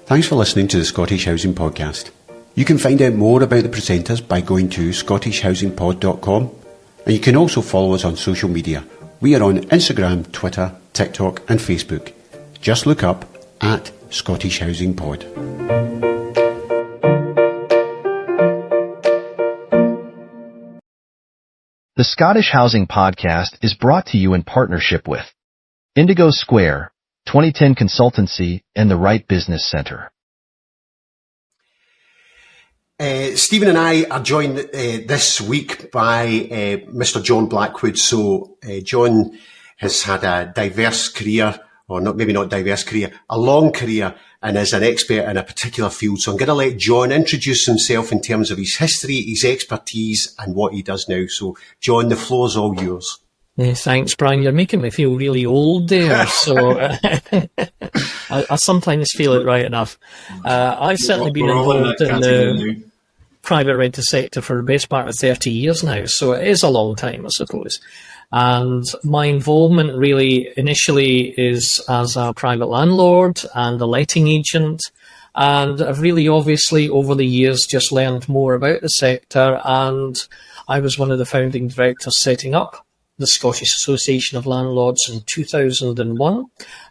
Thanks for listening to the Scottish Housing Podcast. You can find out more about the presenters by going to scottishhousingpod.com, and you can also follow us on social media. We are on Instagram, Twitter, TikTok and Facebook. Just look up at Scottish Housing Pod. The Scottish Housing Podcast is brought to you in partnership with Indigo Square, 2010 Consultancy, and the Right Business Centre. Stephen and I are joined this week by Mr. John Blackwood. So John has had a diverse career, or maybe not diverse career, a long career, and is an expert in a particular field. So I'm going to let John introduce himself in terms of his history, his expertise, and what he does now. So John, the floor's all yours. Yeah, thanks, Brian. You're making me feel really old there, so I sometimes feel it right enough. I've certainly been involved in the private rented sector for the best part of 30 years now, so it is a long time, I suppose. And my involvement really initially is as a private landlord and a letting agent, and I've really obviously over the years just learned more about the sector, and I was one of the founding directors setting up the Scottish Association of Landlords in 2001,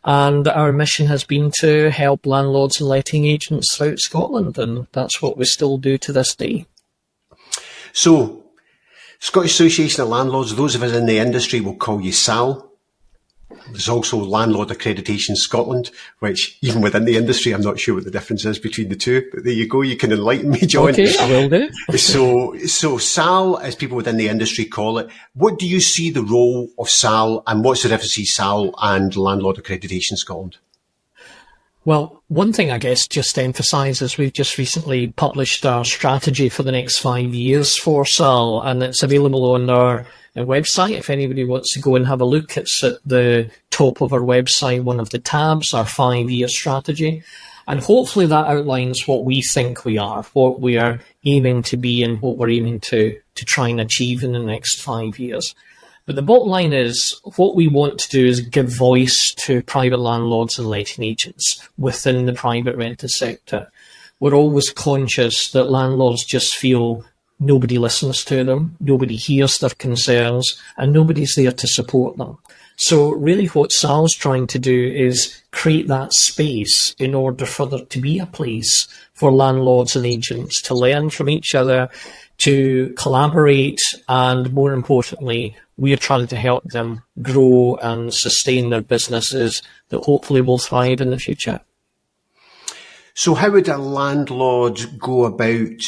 and our mission has been to help landlords and letting agents throughout Scotland, and that's what we still do to this day. So, Scottish Association of Landlords, those of us in the industry will call you SAL. There's also Landlord Accreditation Scotland, which even within the industry, I'm not sure what the difference is between the two, but there you go, you can enlighten me, John. Okay, I will do. So SAL, as people within the industry call it, what do you see the role of SAL, and what's the difference between SAL and Landlord Accreditation Scotland? Well, one thing I guess just to emphasise is we've just recently published our strategy for the next 5 years for SAL, and it's available on our website. If anybody wants to go and have a look, it's at the top of our website, one of the tabs, our 5-year strategy. And hopefully that outlines what we think we are, what we are aiming to be, and what we're aiming to try and achieve in the next 5 years. But the bottom line is, what we want to do is give voice to private landlords and letting agents within the private rented sector. We're always conscious that landlords just feel nobody listens to them, nobody hears their concerns, and nobody's there to support them. So really what SAL's trying to do is create that space in order for there to be a place for landlords and agents to learn from each other, to collaborate, and more importantly, we're trying to help them grow and sustain their businesses that hopefully will thrive in the future. So how would a landlord go about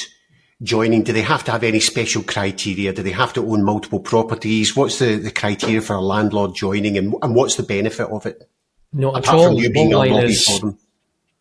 joining? Do they have to have any special criteria? Do they have to own multiple properties? What's the criteria for a landlord joining, and what's the benefit of it? Not at apart all. from you being a lobby for them?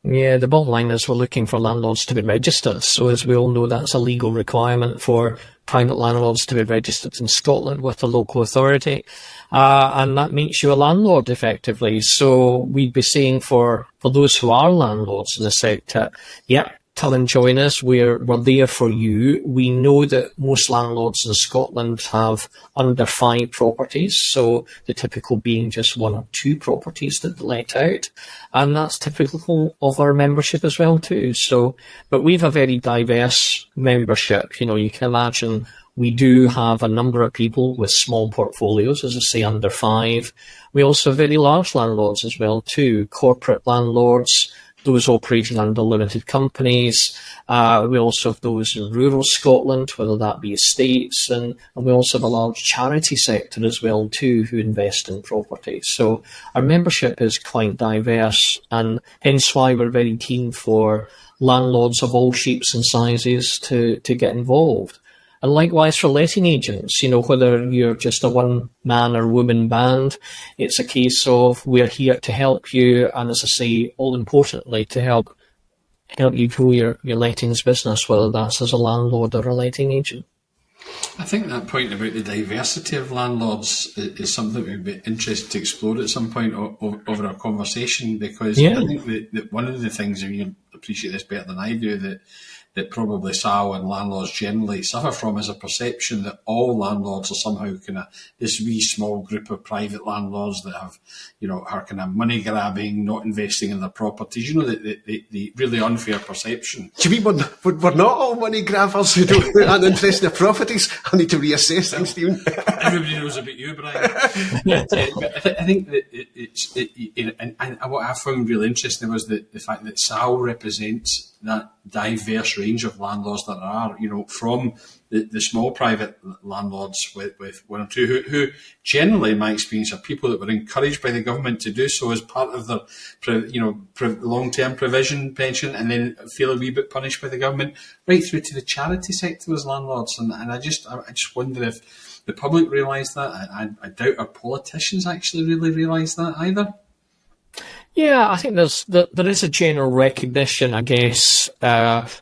Yeah, the bottom line is we're looking for landlords to be registered. So as we all know, that's a legal requirement for private landlords to be registered in Scotland with the local authority. And that makes you a landlord effectively. So we'd be saying for those who are landlords in the sector, yeah, come and join us. We're there for you. We know that most landlords in Scotland have under 5 properties, so the typical being just 1 or 2 properties that they let out, and that's typical of our membership as well too. So, but we've a very diverse membership. You can imagine we do have a number of people with small portfolios, as I say, under 5. We also have very large landlords as well too, corporate landlords, those operating under limited companies. We also have those in rural Scotland, whether that be estates, and we also have a large charity sector as well too, who invest in property. So our membership is quite diverse, and hence why we're very keen for landlords of all shapes and sizes to get involved. And likewise for letting agents, whether you're just a one-man or woman band, it's a case of we're here to help you, and as I say, all importantly, to help you grow your lettings business, whether that's as a landlord or a letting agent. I think that point about the diversity of landlords is something we'd be interested to explore at some point over our conversation, because I think that one of the things, and you'll appreciate this better than I do, that that probably Sal and landlords generally suffer from is a perception that all landlords are somehow kind of this wee small group of private landlords that have, are kind of money grabbing, not investing in their properties. The really unfair perception. Do you mean we're not all money grabbers who aren't interested in their properties? I need to reassess things, Stephen. Everybody knows about you, Brian. I think that and what I found really interesting was the fact that Sal represents that diverse range of landlords that are, from the small private landlords with one or two, who generally, in my experience, are people that were encouraged by the government to do so as part of their, long-term provision pension, and then feel a wee bit punished by the government, right through to the charity sector as landlords. And I just wonder if the public realise that. I doubt our politicians actually really realise that either. Yeah, I think there is a general recognition, I guess,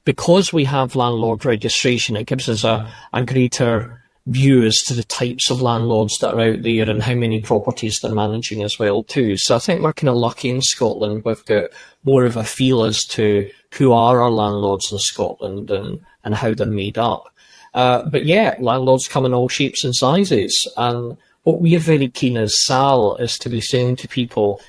because we have landlord registration, it gives us a greater view as to the types of landlords that are out there and how many properties they're managing as well too. So I think we're kind of lucky in Scotland. We've got more of a feel as to who are our landlords in Scotland and how they're made up. But yeah, landlords come in all shapes and sizes. And what we are very keen as Sal is to be saying to people,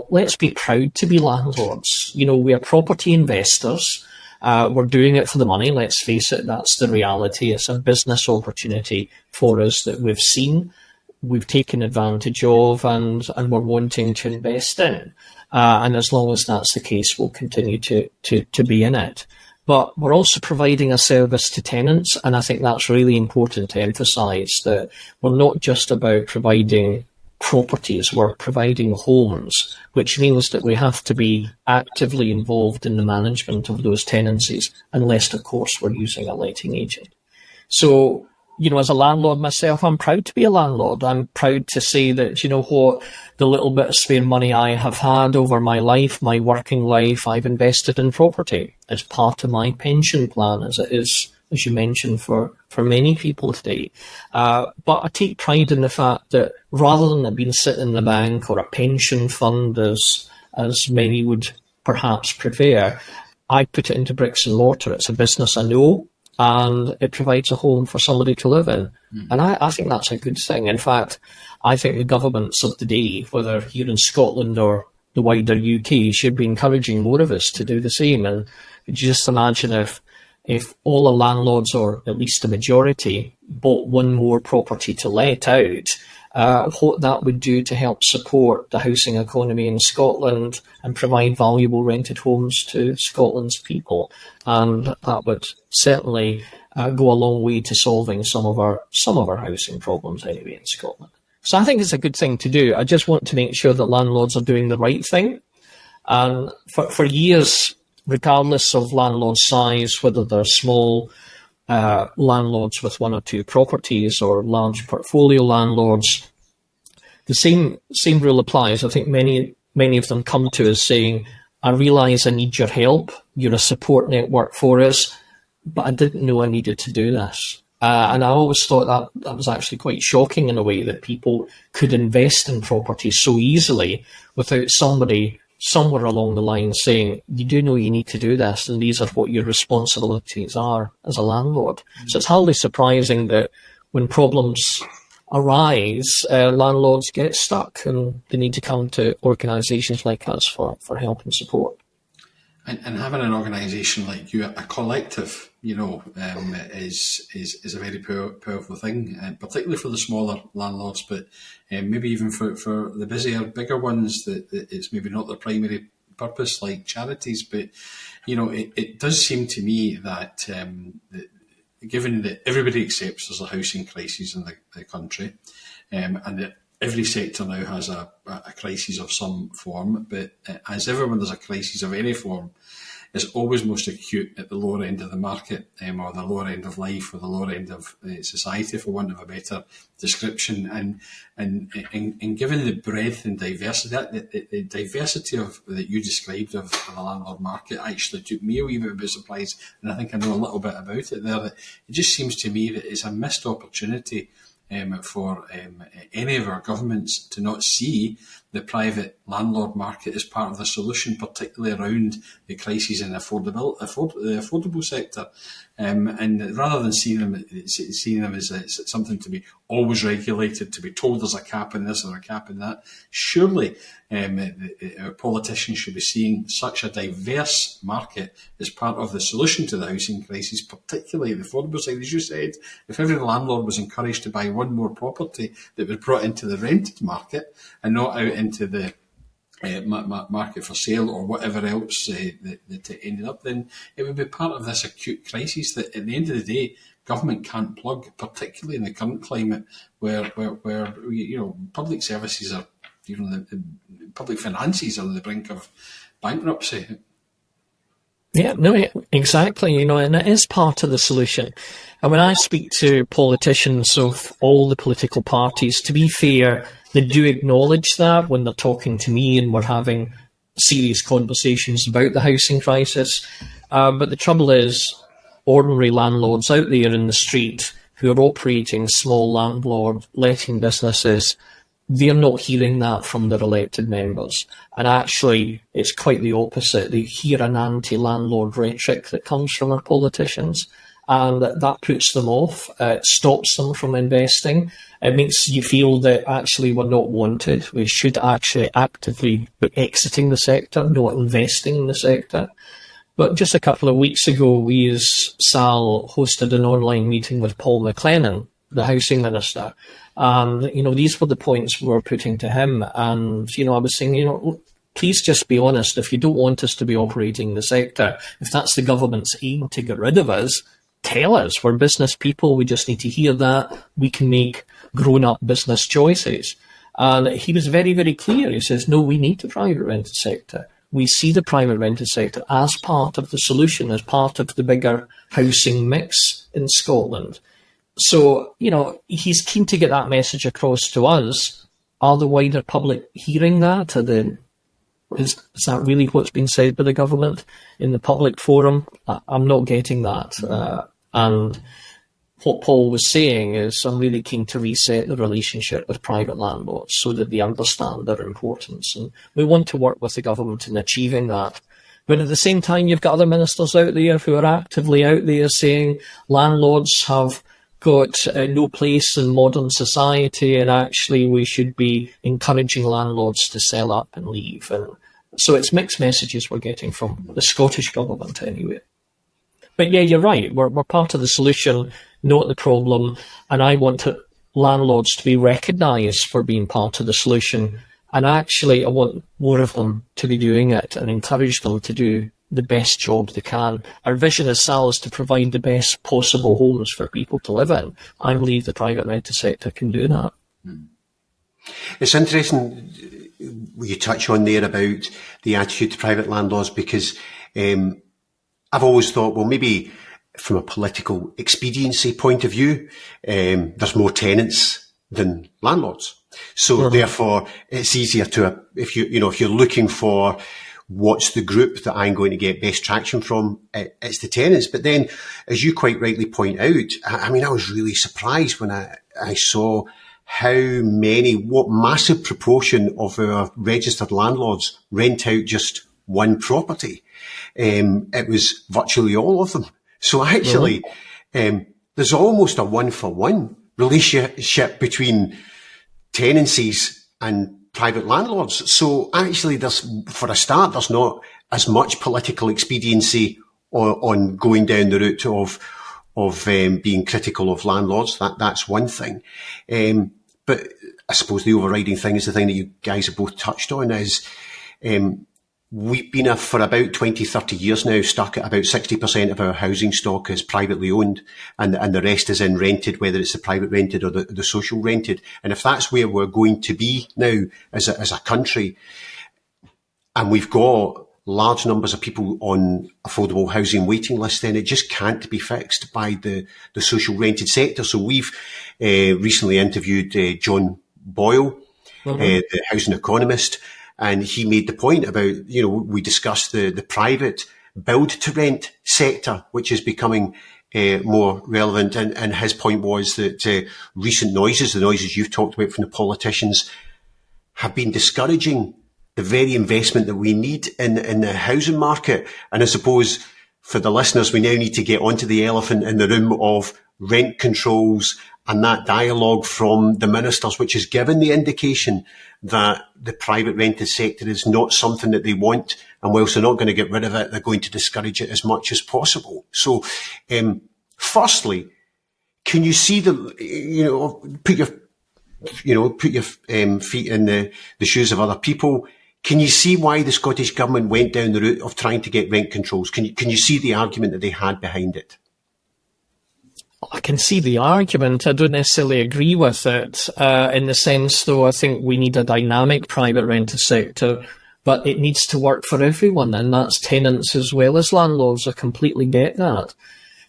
let's be proud to be landlords. We are property investors. We're doing it for the money. Let's face it. That's the reality. It's a business opportunity for us that we've seen, we've taken advantage of, and we're wanting to invest in. And as long as that's the case, we'll continue to be in it. But we're also providing a service to tenants. And I think that's really important to emphasise, that we're not just about providing properties, we're providing homes, which means that we have to be actively involved in the management of those tenancies, unless, of course, we're using a letting agent. So, as a landlord myself, I'm proud to be a landlord. I'm proud to say that, the little bit of spare money I have had over my life, my working life, I've invested in property as part of my pension plan, as it is, as you mentioned, for many people today. But I take pride in the fact that rather than it being sitting in the bank or a pension fund, as many would perhaps prefer, I put it into bricks and mortar. It's a business I know, and it provides a home for somebody to live in. And I think that's a good thing. In fact, I think the governments of the day, whether here in Scotland or the wider UK, should be encouraging more of us to do the same. And just imagine if all the landlords, or at least the majority, bought one more property to let out, what that would do to help support the housing economy in Scotland and provide valuable rented homes to Scotland's people. And that would certainly go a long way to solving some of our housing problems anyway in Scotland. So I think it's a good thing to do. I just want to make sure that landlords are doing the right thing. And for years, regardless of landlord size, whether they're small landlords with one or two properties or large portfolio landlords, the same rule applies. I think many of them come to us saying, I realise I need your help. You're a support network for us, but I didn't know I needed to do this. And I always thought that was actually quite shocking in a way, that people could invest in property so easily without somebody somewhere along the line saying, you do know you need to do this, and these are what your responsibilities are as a landlord. So it's hardly surprising that when problems arise, landlords get stuck and they need to come to organisations like us for help and support. And having an organisation like you, a collective, is a very powerful thing, particularly for the smaller landlords, but maybe even for the bigger ones that it's maybe not their primary purpose, like charities. But it does seem to me that given that everybody accepts there's a housing crisis in the country, and that every sector now has a crisis of some form, but as ever when there's a crisis of any form, it's always most acute at the lower end of the market, or the lower end of life, or the lower end of society, for want of a better description. And given the breadth and diversity, the diversity that you described of the landlord market actually took me a wee bit by surprise, and I think I know a little bit about it there. That it just seems to me that it's a missed opportunity for any of our governments to not see the private landlord market as part of the solution, particularly around the crises in the affordable sector. And rather than seeing them as something to be always regulated, to be told there's a cap in this or a cap in that, surely our politicians should be seeing such a diverse market as part of the solution to the housing crisis, particularly the affordable side. As you said, if every landlord was encouraged to buy one more property that was brought into the rented market and not out into the market for sale or whatever else that it ended up, then it would be part of this acute crisis that at the end of the day government can't plug, particularly in the current climate where public services are, the public finances are on the brink of bankruptcy. Yeah, no, exactly, and it is part of the solution. And when I speak to politicians of all the political parties, to be fair, they do acknowledge that when they're talking to me and we're having serious conversations about the housing crisis. But the trouble is, ordinary landlords out there in the street who are operating small landlord letting businesses, they're not hearing that from their elected members. And actually, it's quite the opposite. They hear an anti-landlord rhetoric that comes from our politicians, and that puts them off. It stops them from investing. It makes you feel that actually we're not wanted. We should actually actively be exiting the sector, not investing in the sector. But just a couple of weeks ago, we as SAL hosted an online meeting with Paul McLennan, the housing minister. And, these were the points we were putting to him. And, I was saying, please just be honest. If you don't want us to be operating the sector, if that's the government's aim to get rid of us, tell us. We're business people. We just need to hear that. We can make grown-up business choices. And he was very, very clear. He says, no, we need the private rented sector. We see the private rented sector as part of the solution, as part of the bigger housing mix in Scotland. So, he's keen to get that message across to us. Are the wider public hearing that? Is that really what's been said by the government in the public forum? I'm not getting that. And what Paul was saying is, I'm really keen to reset the relationship with private landlords so that they understand their importance. And we want to work with the government in achieving that. But at the same time, you've got other ministers out there who are actively out there saying landlords have got no place in modern society, and actually we should be encouraging landlords to sell up and leave. And so it's mixed messages we're getting from the Scottish government anyway. But yeah, you're right. We're part of the solution, not the problem. And I want landlords to be recognised for being part of the solution. And actually, I want more of them to be doing it and encourage them to do the best job they can. Our vision as SAL is to provide the best possible homes for people to live in. I believe the private rented sector can do that. It's interesting you touch on there about the attitude to private landlords, because I've always thought, well, maybe from a political expediency point of view, there's more tenants than landlords. So therefore, it's easier to, if you're looking for what's the group that I'm going to get best traction from, it's the tenants. But then, as you quite rightly point out, I was really surprised when I saw what massive proportion of our registered landlords rent out just one property. It was virtually all of them. So actually, there's almost a one-for-one relationship between tenancies and private landlords. So actually, for a start, there's not as much political expediency on going down the route of being critical of landlords. That's one thing. But I suppose the overriding thing is the thing that you guys have both touched on is, we've been for about 20, 30 years now stuck at about 60% of our housing stock is privately owned, and the rest is in rented, whether it's the private rented or the social rented. And if that's where we're going to be now as a country, and we've got large numbers of people on affordable housing waiting lists, then it just can't be fixed by the social rented sector. So we've recently interviewed John Boyle, the housing economist, and he made the point about, we discussed the private build to rent sector, which is becoming more relevant. And his point was that recent noises, the noises you've talked about from the politicians, have been discouraging the very investment that we need in the housing market. And I suppose for the listeners, we now need to get onto the elephant in the room of rent controls and that dialogue from the ministers, which has given the indication that the private rented sector is not something that they want. And whilst they're not going to get rid of it, they're going to discourage it as much as possible. So, firstly, can you see put your feet in the shoes of other people? Can you see why the Scottish Government went down the route of trying to get rent controls? Can you see the argument that they had behind it? I can see the argument. I don't necessarily agree with it. In the sense, though, I think we need a dynamic private rented sector, but it needs to work for everyone, and that's tenants as well as landlords. I completely get that.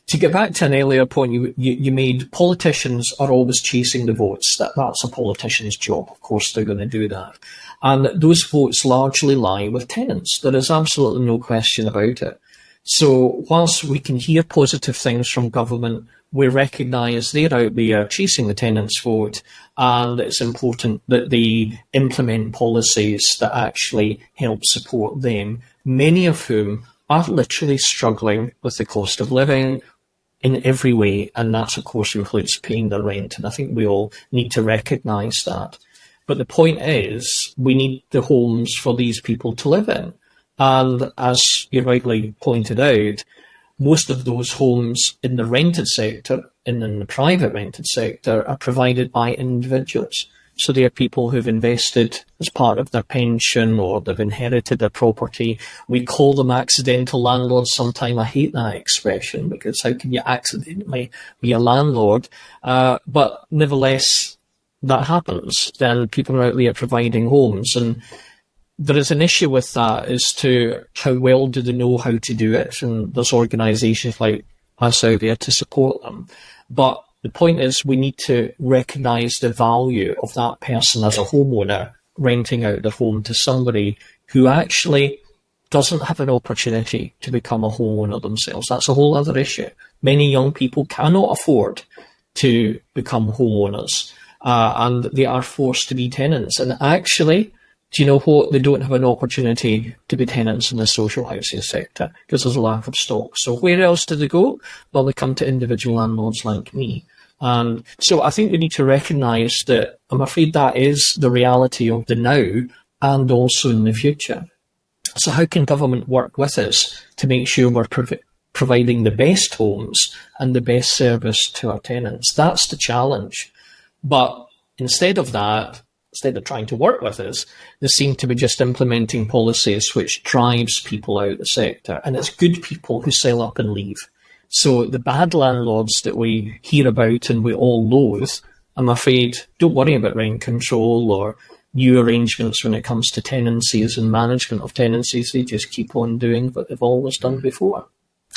To get back to an earlier point you made, politicians are always chasing the votes. That's a politician's job. Of course, they're going to do that. And those votes largely lie with tenants. There is absolutely no question about it. So whilst we can hear positive things from government, we recognise they're out there chasing the tenants' vote, and it's important that they implement policies that actually help support them, many of whom are literally struggling with the cost of living in every way, and that, of course, includes paying their rent, and I think we all need to recognise that. But the point is, we need the homes for these people to live in. And as you rightly pointed out, most of those homes in the rented sector and in the private rented sector are provided by individuals. So they are people who've invested as part of their pension, or they've inherited their property. We call them accidental landlords. Sometimes I hate that expression, because how can you accidentally be a landlord? But nevertheless, that happens. Then people are out there providing homes, and there is an issue with that as to how well do they know how to do it, and there's organisations like us out there to support them. But the point is, we need to recognise the value of that person as a homeowner renting out their home to somebody who actually doesn't have an opportunity to become a homeowner themselves. That's a whole other issue. Many young people cannot afford to become homeowners, and they are forced to be tenants. And actually, do you know what? They don't have an opportunity to be tenants in the social housing sector because there's a lack of stock. So where else do they go? Well, they come to individual landlords like me. And so I think we need to recognise that I'm afraid that is the reality of the now and also in the future. So how can government work with us to make sure we're providing the best homes and the best service to our tenants? That's the challenge. But instead of that, instead of trying to work with us, they seem to be just implementing policies which drives people out of the sector. And it's good people who sell up and leave. So the bad landlords that we hear about and we all loathe, I'm afraid, don't worry about rent control or new arrangements when it comes to tenancies and management of tenancies. They just keep on doing what they've always done before.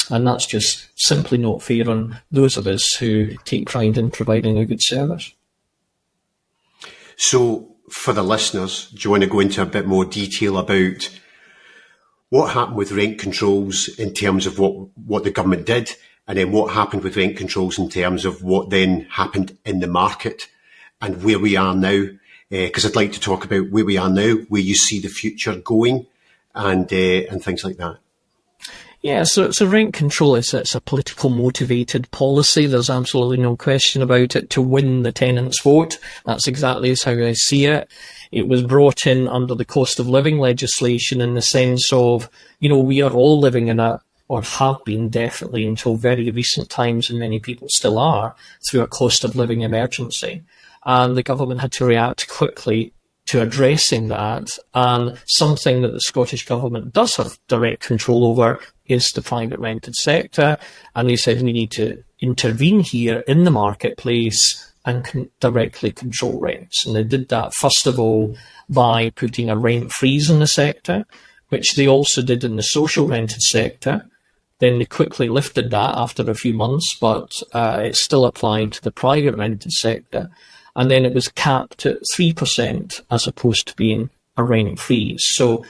And that's just simply not fair on those of us who take pride in providing a good service. So, for the listeners, do you want to go into a bit more detail about what happened with rent controls in terms of what the government did, and then what happened with rent controls in terms of what then happened in the market and where we are now? Because I'd like to talk about where we are now, where you see the future going, and things like that. Yeah, so rent control it's a political motivated policy. There's absolutely no question about it, to win the tenants' vote. That's exactly how I see it. It was brought in under the cost of living legislation in the sense of, we are all living in or have been definitely until very recent times, and many people still are, through a cost of living emergency. And the government had to react quickly to addressing that. And something that the Scottish Government does have direct control over is the private rented sector. And they said we need to intervene here in the marketplace and directly control rents. And they did that, first of all, by putting a rent freeze in the sector, which they also did in the social rented sector. Then they quickly lifted that after a few months, but it still applied to the private rented sector. And then it was capped at 3% as opposed to being a rent freeze. So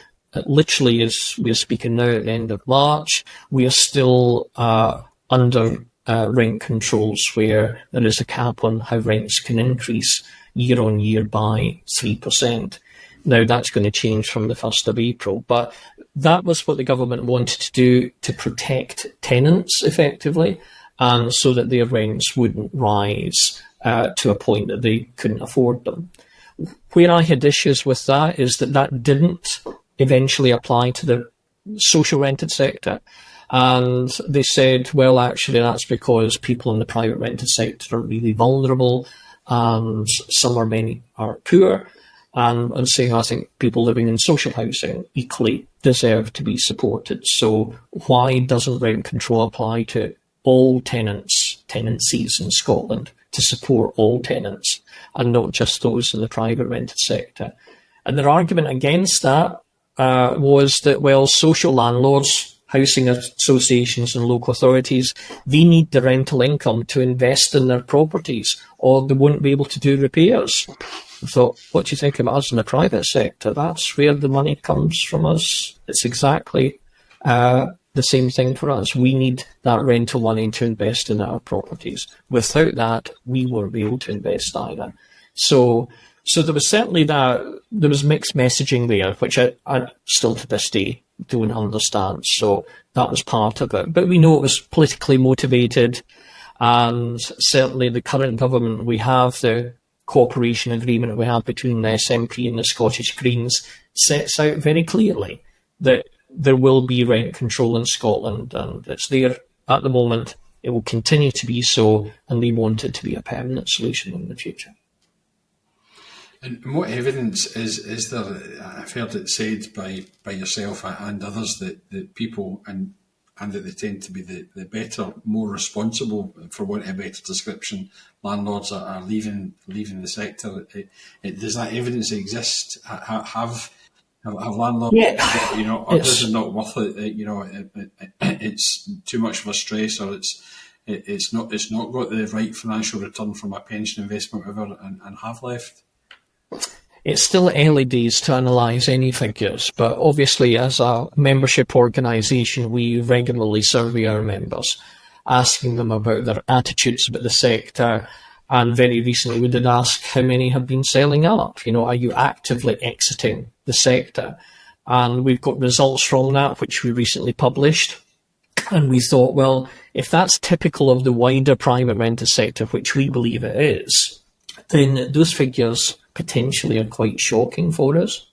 literally, as we're speaking now at the end of March, we are still under rent controls where there is a cap on how rents can increase year on year by 3%. Now that's going to change from the 1st of April, but that was what the government wanted to do to protect tenants effectively, and so that their rents wouldn't rise to a point that they couldn't afford them. Where I had issues with that is that didn't eventually apply to the social rented sector. And they said, well, actually, that's because people in the private rented sector are really vulnerable, and many are poor. And saying, I think people living in social housing equally deserve to be supported. So why doesn't rent control apply to all tenancies in Scotland, to support all tenants and not just those in the private rented sector? And their argument against that was that, well, social landlords, housing associations and local authorities, they need the rental income to invest in their properties, or they won't be able to do repairs. I thought, what do you think about us in the private sector? That's where the money comes from us. It's exactly the same thing for us. We need that rental money to invest in our properties. Without that, we won't be able to invest either. So there was certainly there was mixed messaging there, which I still to this day don't understand. So that was part of it. But we know it was politically motivated, and certainly the current government we have, the cooperation agreement we have between the SNP and the Scottish Greens, sets out very clearly that there will be rent control in Scotland, and it's there at the moment. It will continue to be so, and they want it to be a permanent solution in the future. And what evidence is there? I've heard it said by yourself and others that people, and that they tend to be the better, more responsible, for want of a better description, landlords are leaving the sector. Does that evidence exist? Have landlords, or this is not worth it? It's too much of a stress, or it's not got the right financial return from a pension investment, whatever, and have left. It's still early days to analyse any figures, but obviously as a membership organisation, we regularly survey our members, asking them about their attitudes about the sector. And very recently we did ask how many have been selling up. Are you actively exiting the sector? And we've got results from that, which we recently published. And we thought, well, if that's typical of the wider private rented sector, which we believe it is, then those figures potentially are quite shocking for us.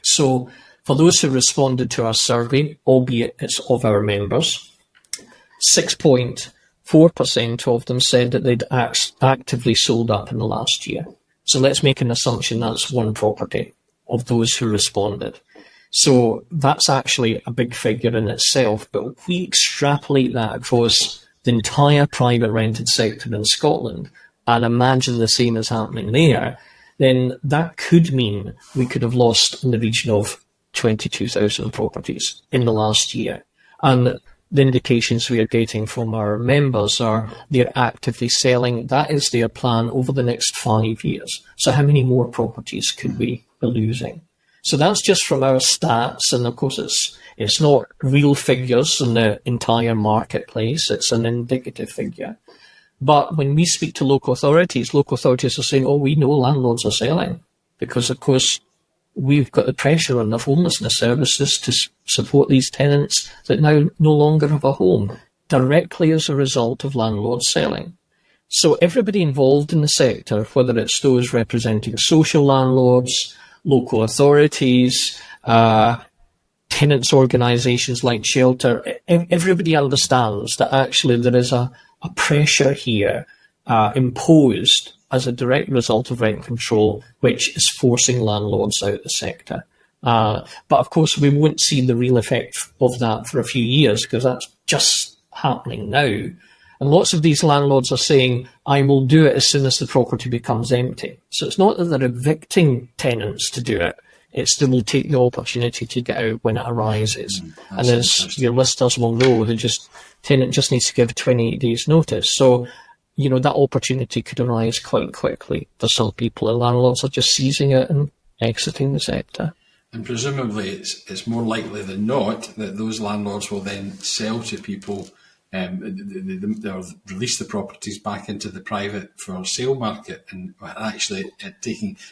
So for those who responded to our survey, albeit it's of our members, 6.4% of them said that they'd actively sold up in the last year. So let's make an assumption that's one property of those who responded. So that's actually a big figure in itself, but if we extrapolate that across the entire private rented sector in Scotland and imagine the same is happening there, then that could mean we could have lost in the region of 22,000 properties in the last year. And the indications we are getting from our members are they're actively selling. That is their plan over the next 5 years. So how many more properties could we be losing? So that's just from our stats. And of course, it's not real figures in the entire marketplace. It's an indicative figure. But when we speak to local authorities are saying, oh, we know landlords are selling, because, of course, we've got the pressure on the homelessness services to support these tenants that now no longer have a home, directly as a result of landlords selling. So everybody involved in the sector, whether it's those representing social landlords, local authorities, tenants organisations like Shelter, everybody understands that actually there is a pressure here imposed as a direct result of rent control, which is forcing landlords out of the sector. But of course, we won't see the real effect of that for a few years, because that's just happening now. And lots of these landlords are saying, I will do it as soon as the property becomes empty. So it's not that they're evicting tenants to do it. It's they will take the opportunity to get out when it arises. And as your listeners will know, tenant just needs to give 28 days notice. So, that opportunity could arise quite quickly for some people, and landlords are just seizing it and exiting the sector. And presumably it's more likely than not that those landlords will then sell to people they'll release the properties back into the private for sale market, and actually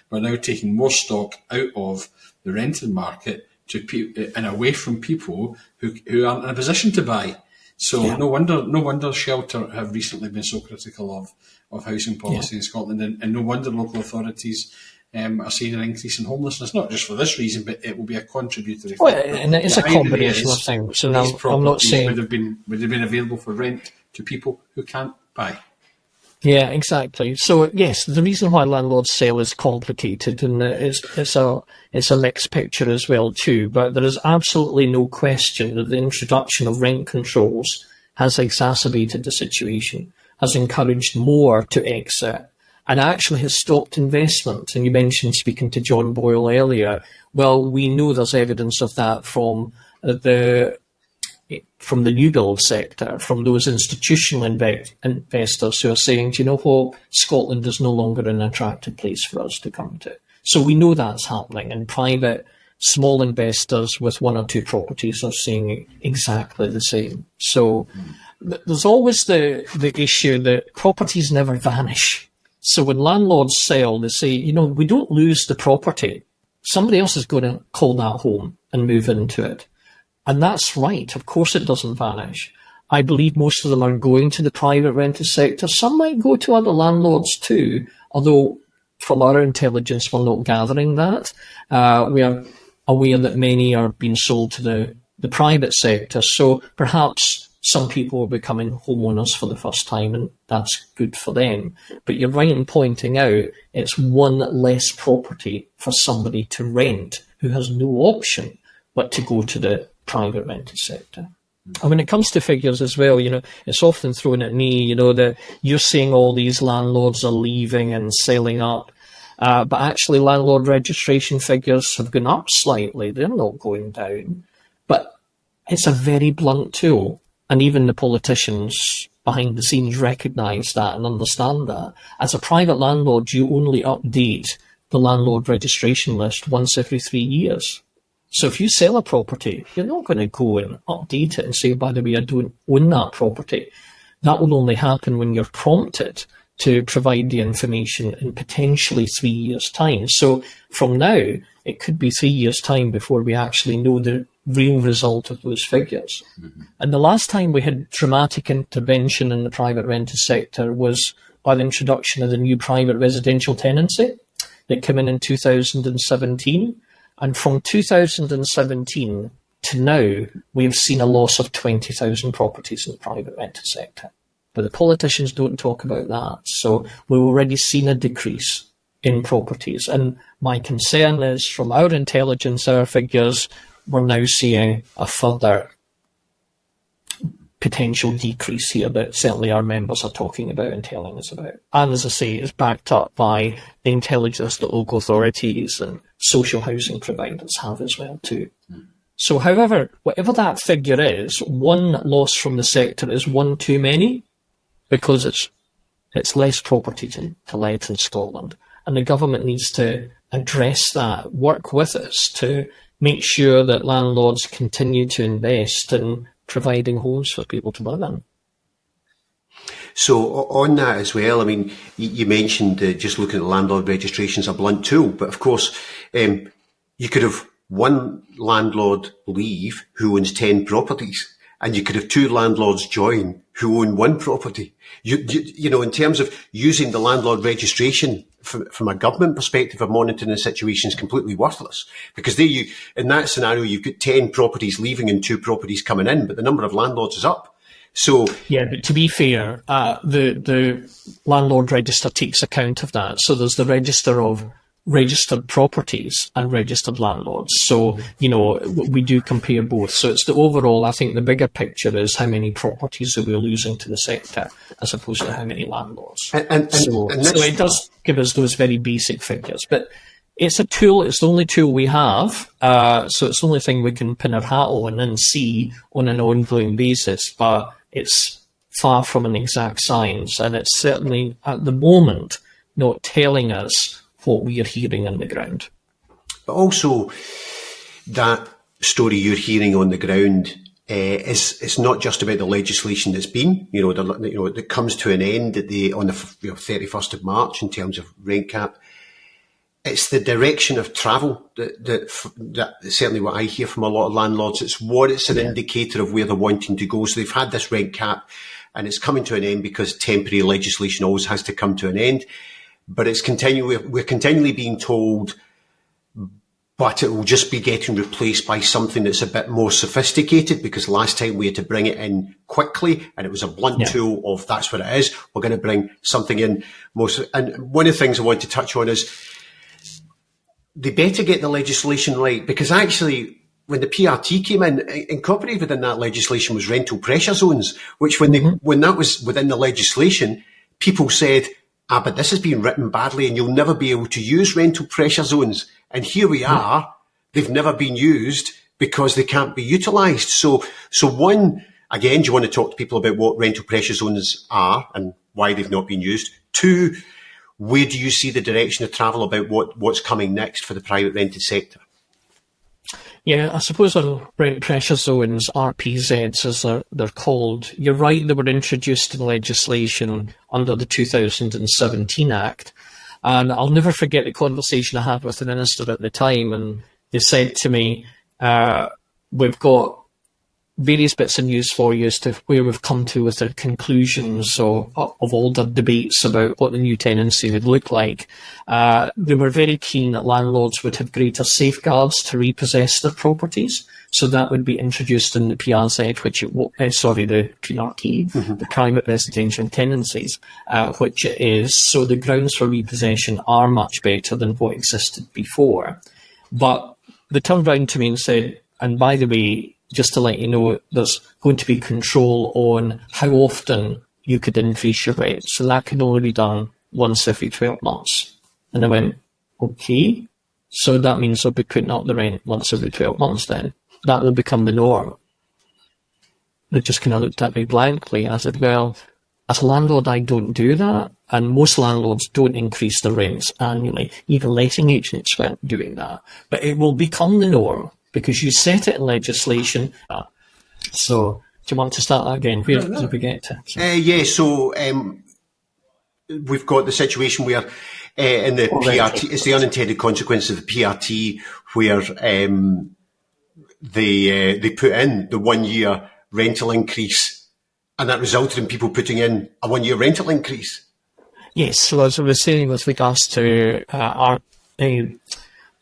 we're now taking more stock out of the rented market and away from people who aren't in a position to buy. So no wonder Shelter have recently been so critical of housing policy in Scotland, and no wonder local authorities are seeing an increase in homelessness, not just for this reason, but it will be a contributory factor. Well, and it's a combination of things. So now, I'm not saying would have been available for rent to people who can't buy. Yeah, exactly. So yes, the reason why landlord sale is complicated, and it's a mixed picture as well too. But there is absolutely no question that the introduction of rent controls has exacerbated the situation, has encouraged more to exit, and actually has stopped investment. And you mentioned, speaking to John Boyle earlier, well, we know there's evidence of that from the new build sector, from those institutional investors who are saying, do you know what, Scotland is no longer an attractive place for us to come to. So we know that's happening, and private small investors with one or two properties are saying exactly the same. So there's always the issue that properties never vanish. So when landlords sell, they say, we don't lose the property. Somebody else is going to call that home and move into it. And that's right. Of course it doesn't vanish. I believe most of them are going to the private rented sector. Some might go to other landlords too, although from our intelligence we're not gathering that. We are aware that many are being sold to the private sector. So perhaps some people are becoming homeowners for the first time, and that's good for them. But you're right in pointing out it's one less property for somebody to rent who has no option but to go to the private rented sector. And when it comes to figures as well, it's often thrown at me, that you're saying all these landlords are leaving and selling up. But actually landlord registration figures have gone up slightly. They're not going down. But it's a very blunt tool. And even the politicians behind the scenes recognise that and understand that. As a private landlord, you only update the landlord registration list once every 3 years. So if you sell a property, you're not going to go and update it and say, by the way, I don't own that property. That will only happen when you're prompted to provide the information in potentially 3 years' time. So from now, it could be 3 years' time before we actually know the real result of those figures. Mm-hmm. And the last time we had dramatic intervention in the private rented sector was by the introduction of the new private residential tenancy that came in 2017. And from 2017 to now, we've seen a loss of 20,000 properties in the private rented sector. But the politicians don't talk about that. So we've already seen a decrease in properties. And my concern is, from our intelligence, our figures, we're now seeing a further potential decrease here that certainly our members are talking about and telling us about. And as I say, it's backed up by the intelligence that local authorities and social housing providers have as well too. So however, whatever that figure is, one loss from the sector is one too many, because it's less property to let in Scotland. And the government needs to address that, work with us to make sure that landlords continue to invest in providing homes for people to live in. So on that as well, I mean, you mentioned just looking at landlord registration is a blunt tool, but of course, you could have one landlord leave who owns 10 properties, and you could have two landlords join who own one property. You know, in terms of using the landlord registration from a government perspective of monitoring the situation is completely worthless, because in that scenario, you've got 10 properties leaving and 2 properties coming in, but the number of landlords is up. So yeah, but to be fair, the landlord register takes account of that. So there's the register of registered properties and registered landlords. So, you know, we do compare both. So it's the overall, I think the bigger picture is how many properties are we losing to the sector as opposed to how many landlords. So it does give us those very basic figures. But it's a tool, it's the only tool we have. So it's the only thing we can pin our hat on and see on an ongoing basis. But it's far from an exact science. And it's certainly, at the moment, not telling us what we are hearing on the ground. But also, that story you're hearing on the ground it's not just about the legislation that's been, that comes to an end on the 31st of March in terms of rent cap. It's the direction of travel that certainly what I hear from a lot of landlords. It's an indicator of where they're wanting to go. So they've had this rent cap and it's coming to an end because temporary legislation always has to come to an end. But we're continually being told, but it will just be getting replaced by something that's a bit more sophisticated, because last time we had to bring it in quickly and it was a blunt tool of that's what it is. We're going to bring something in and one of the things I want to touch on is they better get the legislation right, because actually when the PRT came in, incorporated within that legislation was rental pressure zones, which when that was within the legislation, people said, but this has been written badly and you'll never be able to use rental pressure zones. And here we are, they've never been used because they can't be utilised. So one, again, do you want to talk to people about what rental pressure zones are and why they've not been used? Two, where do you see the direction of travel about what's coming next for the private rented sector? Yeah, I suppose on rent pressure zones, RPZs as they're called, you're right, they were introduced in legislation under the 2017 Act. And I'll never forget the conversation I had with the minister at the time, and they said to me, we've got various bits of news for you as to where we've come to with the conclusions of all the debates about what the new tenancy would look like. They were very keen that landlords would have greater safeguards to repossess their properties. So that would be introduced in the PRZ, the PRT, the private residential tenancies, which it is. So the grounds for repossession are much better than what existed before. But they turned round to me and said, and by the way, just to let you know, there's going to be control on how often you could increase your rent. So that can only be done once every 12 months. And I went, okay. So that means they'll be putting up the rent once every 12 months then. That will become the norm. They just kind of looked at me blankly. I said, well, as a landlord, I don't do that. And most landlords don't increase their rents annually. Even letting agents weren't doing that. But it will become the norm, because you set it in legislation. So, do you want to start that again? Where did we get to? So we've got the situation where in the PRT, it's the unintended consequence of the PRT, where they put in the 1 year rental increase, and that resulted in people putting in a 1 year rental increase. Yes, so as I was saying with regards to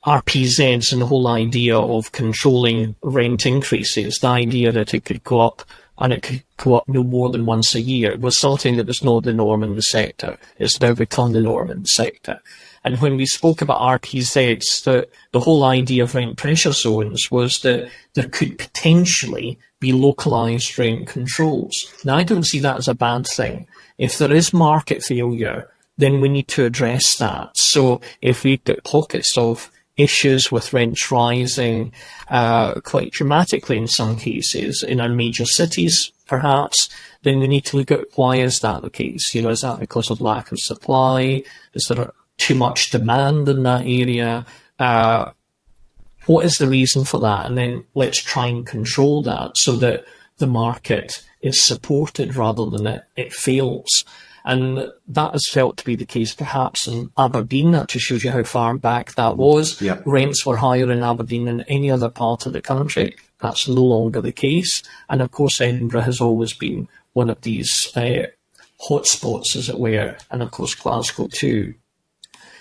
RPZs and the whole idea of controlling rent increases, the idea that it could go up and it could go up no more than once a year was something that was not the norm in the sector. It's now become the norm in the sector. And when we spoke about RPZs, the whole idea of rent pressure zones was that there could potentially be localised rent controls. Now, I don't see that as a bad thing. If there is market failure, then we need to address that. So if we've got pockets of issues with rents rising quite dramatically in some cases in our major cities, perhaps, then we need to look at why is that the case? Is that because of lack of supply? Is there too much demand in that area? What is the reason for that? And then let's try and control that so that the market is supported rather than it fails. And that has felt to be the case perhaps in Aberdeen. That just shows you how far back that was. Yep. Rents were higher in Aberdeen than any other part of the country. That's no longer the case. And of course, Edinburgh has always been one of these hotspots, as it were, and of course Glasgow too.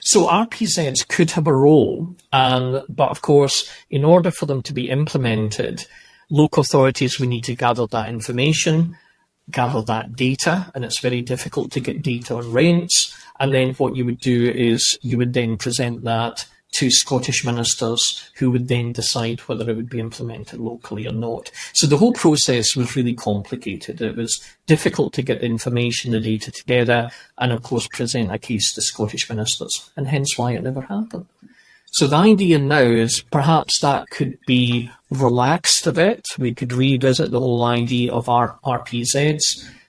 So RPZs could have a role, but of course, in order for them to be implemented, local authorities would need to gather that information, gather that data, and it's very difficult to get data on rents. And then what you would do is you would then present that to Scottish ministers, who would then decide whether it would be implemented locally or not. So the whole process was really complicated. It was difficult to get the information, the data together, and of course present a case to Scottish ministers, and hence why it never happened. So the idea now is perhaps that could be relaxed a bit. We could revisit the whole idea of RPZs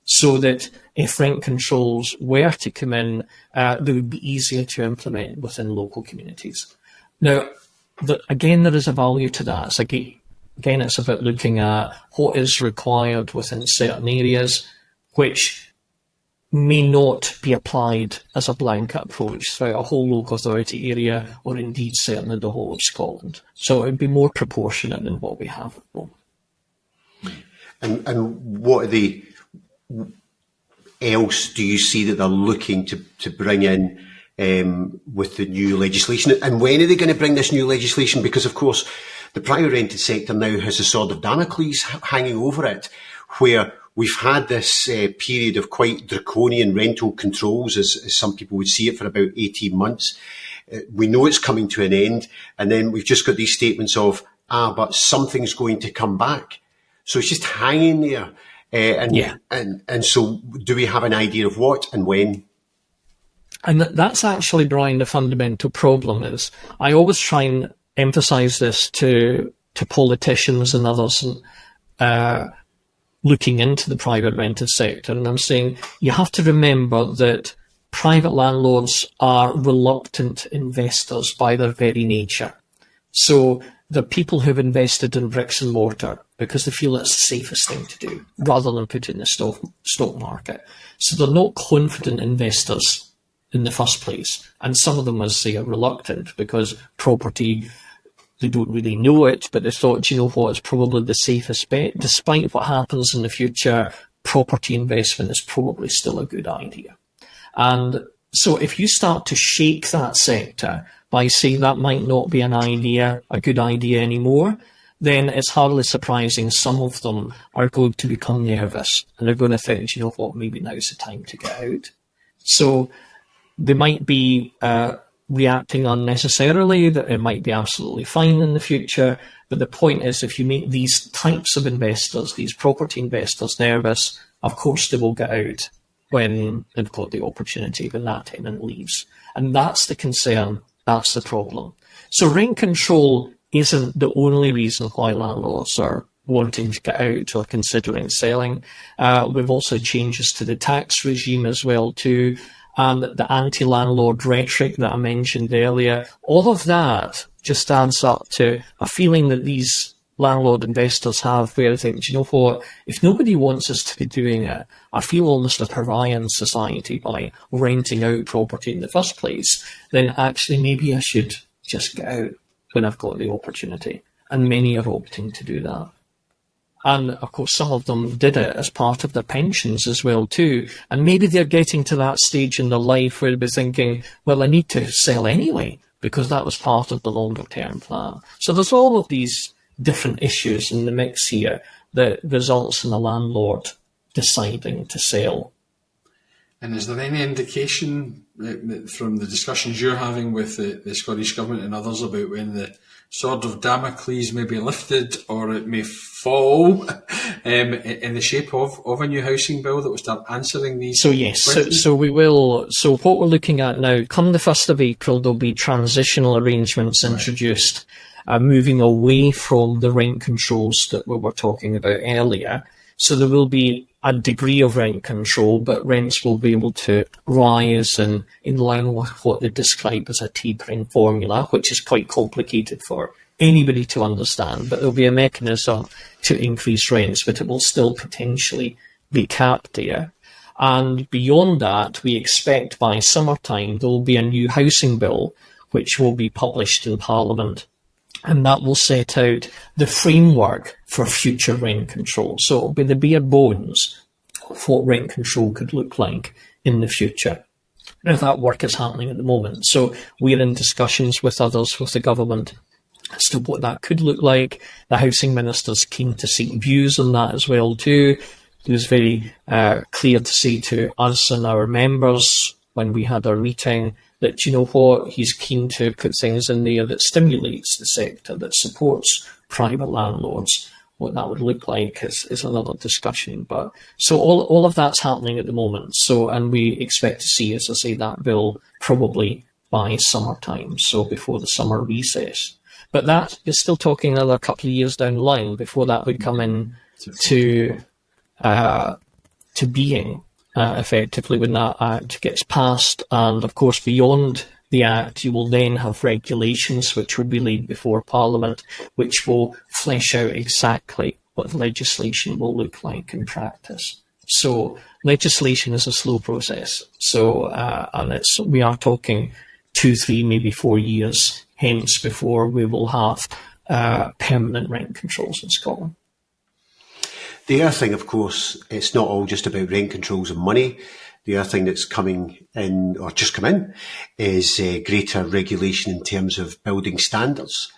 so that if rent controls were to come in, they would be easier to implement within local communities. Now, again, there is a value to that. It's like again, it's about looking at what is required within certain areas, which may not be applied as a blanket approach throughout a whole local authority area, or indeed certainly the whole of Scotland. So it would be more proportionate than what we have at the moment. And what are they else do you see that they're looking to bring in with the new legislation? And when are they going to bring this new legislation? Because, of course, the private rented sector now has a sword of Damocles hanging over it, where we've had this period of quite draconian rental controls, as some people would see it, for about 18 months. We know it's coming to an end, and then we've just got these statements of, but something's going to come back. So it's just hanging there. And so do we have an idea of what and when? And that's actually, Brian, the fundamental problem is, I always try and emphasise this to politicians and others looking into the private rented sector. And I'm saying you have to remember that private landlords are reluctant investors by their very nature. So the people who've invested in bricks and mortar because they feel it's the safest thing to do rather than put it in the stock market. So they're not confident investors in the first place. And some of them, as I say, are reluctant because property, they don't really know it, but they thought, you know what, it's probably the safest bet. Despite what happens in the future, property investment is probably still a good idea. And so if you start to shake that sector by saying that might not be a good idea anymore, then it's hardly surprising some of them are going to become nervous and they're going to think, you know what, maybe now's the time to get out. So they might be reacting unnecessarily, that it might be absolutely fine in the future. But the point is, if you make these types of investors, these property investors, nervous, of course they will get out when they've got the opportunity, when that tenant leaves. And that's the concern, that's the problem. So rent control isn't the only reason why landlords are wanting to get out or considering selling. We've also changes to the tax regime as well too. And the anti-landlord rhetoric that I mentioned earlier, all of that just adds up to a feeling that these landlord investors have where they think, you know what, if nobody wants us to be doing it, I feel almost a pariah in society by renting out property in the first place, then actually maybe I should just get out when I've got the opportunity. And many are opting to do that. And, of course, some of them did it as part of their pensions as well, too. And maybe they're getting to that stage in their life where they're thinking, well, I need to sell anyway, because that was part of the longer-term plan. So there's all of these different issues in the mix here that results in a landlord deciding to sell. And is there any indication from the discussions you're having with the Scottish Government and others about when the sword of Damocles may be lifted or it may fall in the shape of a new housing bill that will start answering these? So yes, so we will. So what we're looking at now, come the 1st of April, there'll be transitional arrangements introduced, moving away from the rent controls that we were talking about earlier. So there will be a degree of rent control, but rents will be able to rise and in line with what they describe as a tapering formula, which is quite complicated for anybody to understand. But there'll be a mechanism to increase rents, but it will still potentially be capped there. And beyond that, we expect by summertime there will be a new housing bill, which will be published in Parliament. And that will set out the framework for future rent control. So it'll be the bare bones of what rent control could look like in the future. Now that work is happening at the moment. So we're in discussions with others, with the government, as to what that could look like. The Housing Minister's keen to seek views on that as well too. It was very clear to say to us and our members when we had our meeting that, you know what, he's keen to put things in there that stimulates the sector, that supports private landlords. What that would look like is another discussion. But so all of that's happening at the moment. So, and we expect to see, as I say, that bill probably by summertime, so before the summer recess. But that is still talking another couple of years down the line before that would come in to being. Effectively when that act gets passed. And of course, beyond the Act, you will then have regulations which will be laid before Parliament, which will flesh out exactly what the legislation will look like in practice. So legislation is a slow process. So, and we are talking 2, 3, maybe 4 years hence before we will have permanent rent controls in Scotland. The other thing, of course, it's not all just about rent controls and money. The other thing that's coming in, or just come in, is greater regulation in terms of building standards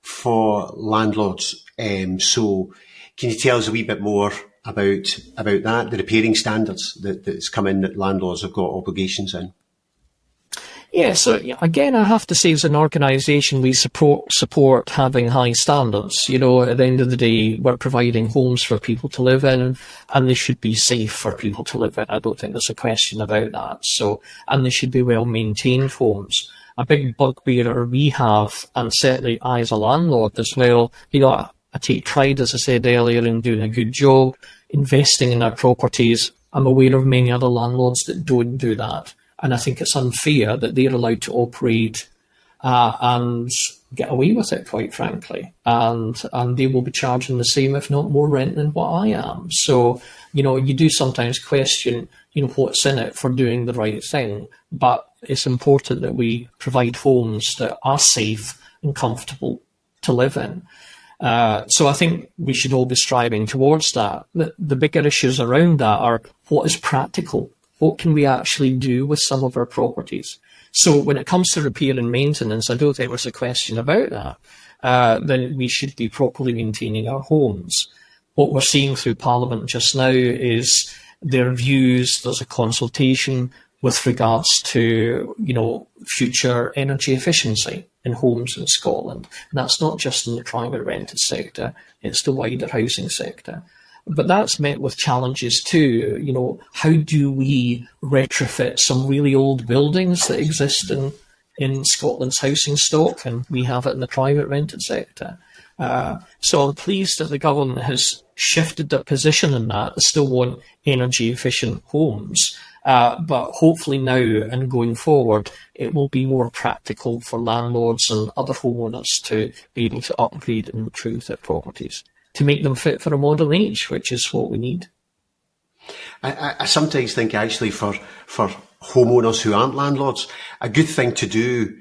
for landlords. So can you tell us a wee bit more about that, the repairing standards that's come in that landlords have got obligations in? Yeah, so again, I have to say, as an organisation, we support having high standards. You know, at the end of the day, we're providing homes for people to live in, and they should be safe for people to live in. I don't think there's a question about that. So, and they should be well-maintained homes. A big bugbear we have, and certainly I as a landlord as well, you know, I take pride, as I said earlier, in doing a good job, investing in our properties. I'm aware of many other landlords that don't do that. And I think it's unfair that they're allowed to operate and get away with it, quite frankly. And they will be charging the same, if not more, rent than what I am. So, you know, you do sometimes question, you know, what's in it for doing the right thing. But it's important that we provide homes that are safe and comfortable to live in. So I think we should all be striving towards that. The bigger issues around that are what is practical. What can we actually do with some of our properties? So when it comes to repair and maintenance, I don't think there's a question about that. Then we should be properly maintaining our homes. What we're seeing through Parliament just now is their views. There's a consultation with regards to, you know, future energy efficiency in homes in Scotland. And that's not just in the private rented sector, it's the wider housing sector. But that's met with challenges too. You know, how do we retrofit some really old buildings that exist in Scotland's housing stock, and we have it in the private rented sector? So I'm pleased that the government has shifted their position in that. They still want energy efficient homes. But hopefully now and going forward, it will be more practical for landlords and other homeowners to be able to upgrade and improve their properties, to make them fit for a modern age, which is what we need. I sometimes think actually for homeowners who aren't landlords, a good thing to do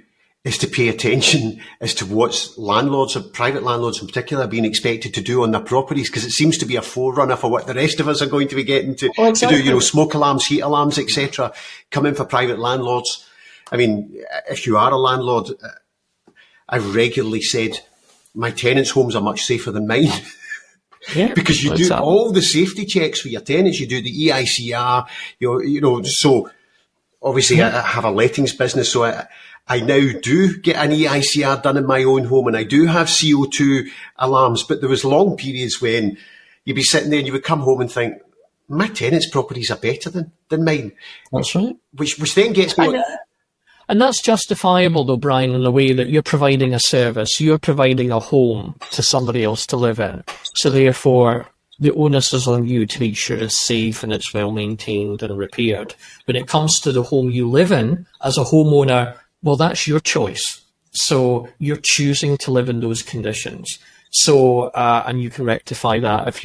is to pay attention as to what landlords, or private landlords in particular, are being expected to do on their properties, because it seems to be a forerunner for what the rest of us are going to be getting to, to do, you know, smoke alarms, heat alarms, etc. come in for private landlords. I mean, if you are a landlord, I've regularly said my tenants' homes are much safer than mine. Yeah, because you do all the safety checks for your tenants. You do the EICR, you know, so obviously I have a lettings business, so I now do get an EICR done in my own home, and I do have CO2 alarms. But there was long periods when you'd be sitting there and you would come home and think, my tenants' properties are better than mine. That's right. Which then gets me... And that's justifiable, though, Brian, in the way that you're providing a service. You're providing a home to somebody else to live in. So therefore, the onus is on you to make sure it's safe and it's well maintained and repaired. When it comes to the home you live in, as a homeowner, well, that's your choice. So you're choosing to live in those conditions. So, and you can rectify that if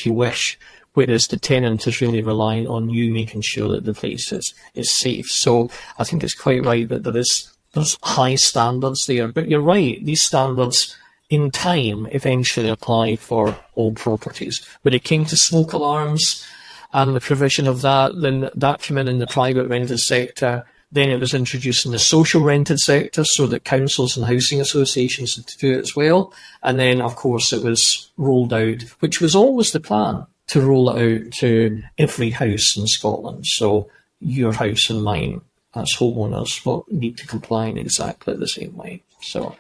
you wish. Whereas the tenant is really relying on you making sure that the place is safe. So I think it's quite right that there's high standards there. But you're right, these standards in time eventually apply for all properties. When it came to smoke alarms and the provision of that, then that came in the private rented sector. Then it was introduced in the social rented sector so that councils and housing associations had to do it as well. And then, of course, it was rolled out, which was always the plan, to roll it out to every house in Scotland. So your house and mine, as homeowners, will need to comply in exactly the same way. So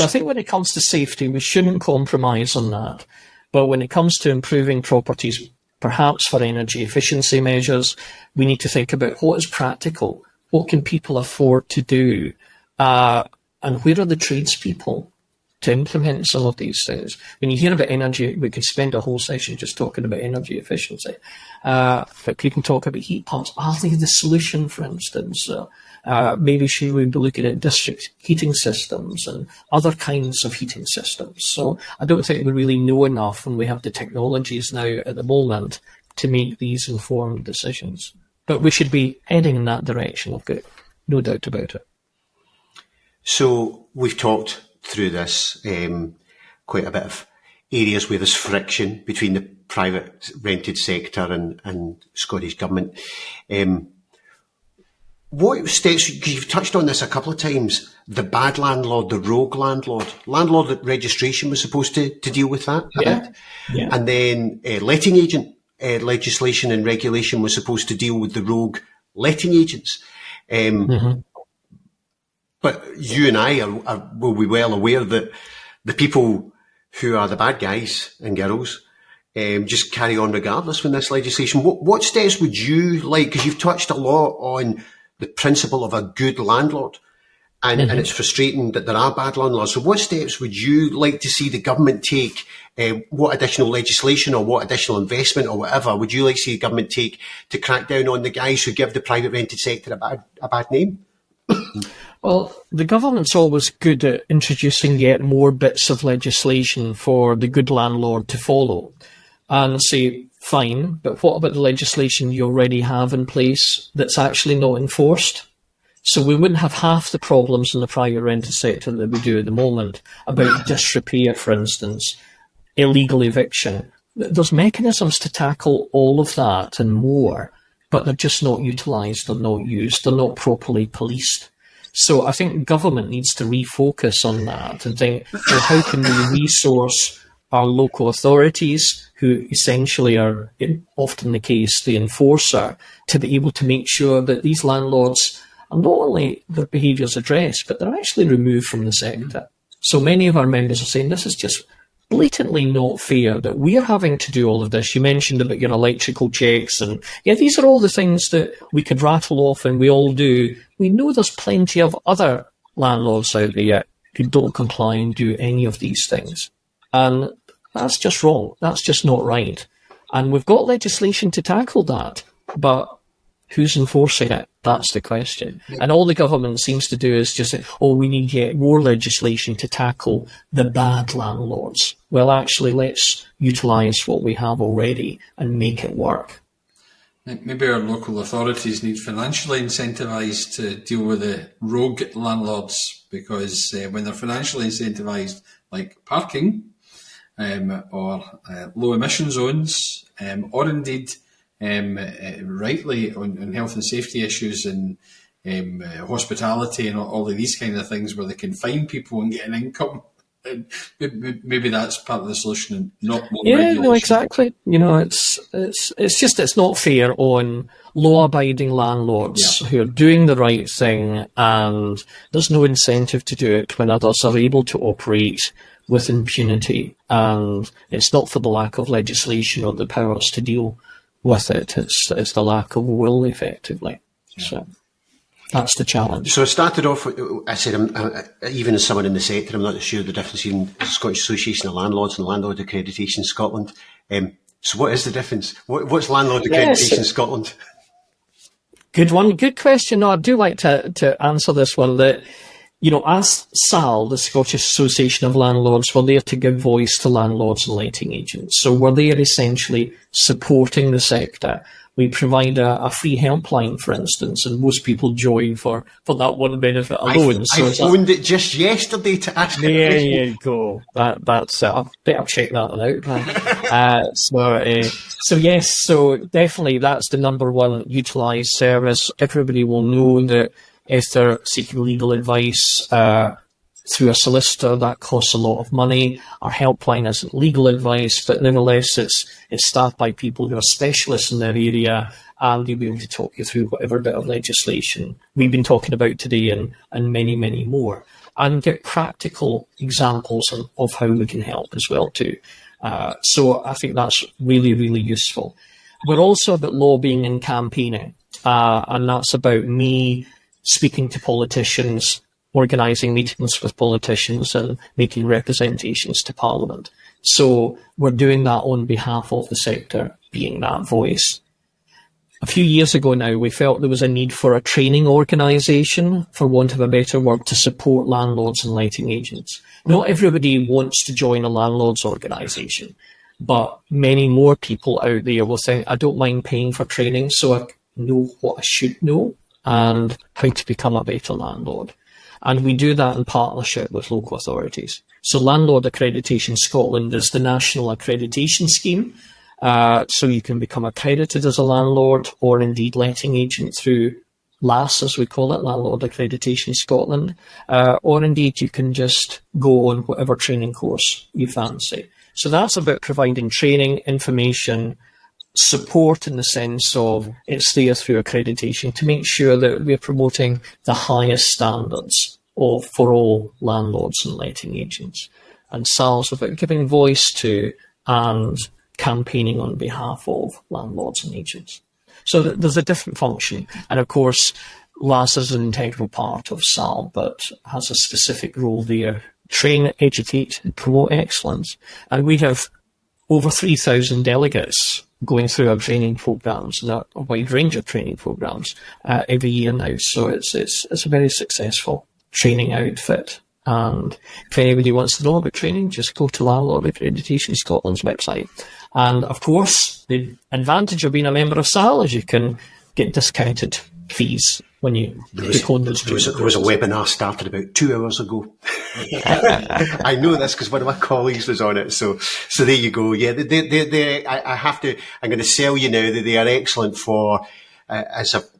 I think when it comes to safety, we shouldn't compromise on that. But when it comes to improving properties, perhaps for energy efficiency measures, we need to think about what is practical. What can people afford to do? And where are the tradespeople to implement some of these things? When you hear about energy, we could spend a whole session just talking about energy efficiency. But people talk about heat pumps. Are they the solution, for instance? Maybe should we be looking at district heating systems and other kinds of heating systems? So I don't think we really know enough, and we have the technologies now at the moment to make these informed decisions. But we should be heading in that direction, I've got no doubt about it. So we've talked through this, quite a bit of areas where there's friction between the private rented sector and Scottish Government. What steps, because you've touched on this a couple of times, the bad landlord, the rogue landlord. Landlord registration was supposed to deal with that. Yeah. And then letting agent legislation and regulation was supposed to deal with the rogue letting agents. But you and I will be well aware that the people who are the bad guys and girls just carry on regardless when this legislation. What steps would you like? Because you've touched a lot on the principle of a good landlord, and it's frustrating that there are bad landlords. So what steps would you like to see the government take? What additional legislation or what additional investment or whatever would you like to see the government take to crack down on the guys who give the private rented sector a bad name? Well, the government's always good at introducing yet more bits of legislation for the good landlord to follow and say, fine, but what about the legislation you already have in place that's actually not enforced? So we wouldn't have half the problems in the private rented sector that we do at the moment about disrepair, for instance, illegal eviction. There's mechanisms to tackle all of that and more, but they're just not utilised, they're not used, they're not properly policed. So I think government needs to refocus on that and think, well, how can we resource our local authorities, who essentially are, often the case, the enforcer, to be able to make sure that these landlords are not only their behaviours addressed, but they're actually removed from the sector. So many of our members are saying this is just blatantly not fair that we're having to do all of this. You mentioned about your electrical checks, and these are all the things that we could rattle off and we all do. We know there's plenty of other landlords out there who don't comply and do any of these things. And that's just wrong. That's just not right. And we've got legislation to tackle that, but who's enforcing it? That's the question. And all the government seems to do is just say, we need yet more legislation to tackle the bad landlords. Well, actually, let's utilise what we have already and make it work. Maybe our local authorities need financially incentivised to deal with the rogue landlords, because when they're financially incentivised, like parking, or low emission zones, or indeed rightly on health and safety issues and hospitality and all of these kind of things, where they can fine people and get an income. And maybe that's part of the solution, and not more regulation. No, exactly. It's not fair on law-abiding landlords who are doing the right thing, and there's no incentive to do it when others are able to operate with impunity. And it's not for the lack of legislation or the powers to deal with it. It's the lack of will, effectively. Yeah. So that's the challenge. So I started off with, I said, even as someone in the sector, I'm not sure the difference between the Scottish Association of Landlords and Landlord Accreditation in Scotland. So what is the difference? What's Landlord Accreditation in Scotland? Good one. Good question. No, I do like to answer this one. That, as SAL, the Scottish Association of Landlords, we're there to give voice to landlords and letting agents. So we're there essentially supporting the sector. We provide a free helpline, for instance, and most people join for that one benefit alone. I phoned it just yesterday to ask. There you go. That's I better check that out. So definitely that's the number one utilised service. Everybody will know that if they're seeking legal advice through a solicitor, that costs a lot of money. Our helpline isn't legal advice, but nevertheless, it's staffed by people who are specialists in their area, and they'll be able to talk you through whatever bit of legislation we've been talking about today, and many, many more, and get practical examples of how we can help as well too. So I think that's really, really useful. We're also about lobbying and campaigning, and that's about me speaking to politicians, organising meetings with politicians and making representations to Parliament. So we're doing that on behalf of the sector, being that voice. a few years ago now, we felt there was a need for a training organisation, for want of a better word, to support landlords and letting agents. Not everybody wants to join a landlords organisation, but many more people out there will think, I don't mind paying for training so I know what I should know and how to become a better landlord. And we do that in partnership with local authorities. So Landlord Accreditation Scotland is the national accreditation scheme. So you can become accredited as a landlord or indeed letting agent through LAS, as we call it, Landlord Accreditation Scotland. Or indeed you can just go on whatever training course you fancy. So that's about providing training, information, support in the sense of it's there through accreditation to make sure that we're promoting the highest standards for all landlords and letting agents. And SAL's about giving voice to and campaigning on behalf of landlords and agents. So there's a different function. And of course, LAS is an integral part of SAL, but has a specific role there. Train, educate, and promote excellence. And we have over 3,000 delegates going through our training programs, and a wide range of training programs every year now. So it's a very successful training outfit. And if anybody wants to know about training, just go to Landlord Accreditation Scotland's website. And of course, the advantage of being a member of SAL is you can get discounted fees when you decode those trainings. There was a webinar started about 2 hours ago. I know this because one of my colleagues was on it. So there you go. Yeah, I'm going to sell you now that they are excellent for,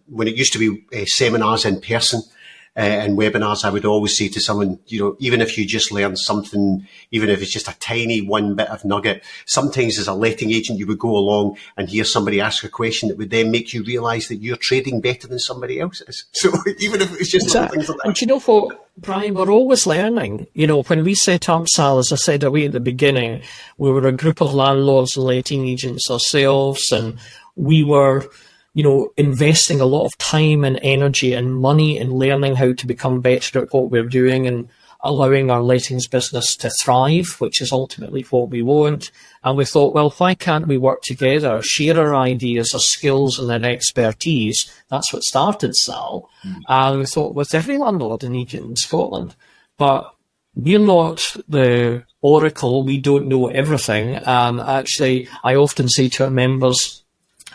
when it used to be seminars in person. And webinars, I would always say to someone, even if you just learn something, even if it's just a tiny one bit of nugget, sometimes as a letting agent, you would go along and hear somebody ask a question that would then make you realise that you're trading better than somebody else is. So even if it's just little things like that. And you know what, Brian, we're always learning. When we set up SAL, as I said away at the beginning, we were a group of landlords and letting agents ourselves, and we were investing a lot of time and energy and money in learning how to become better at what we're doing and allowing our lettings business to thrive, which is ultimately what we want. And we thought, well, why can't we work together, share our ideas, our skills and our expertise? That's what started SAL. And we thought, with every landlord and agent in Scotland, but we're not the oracle. We don't know everything. And actually, I often say to our members,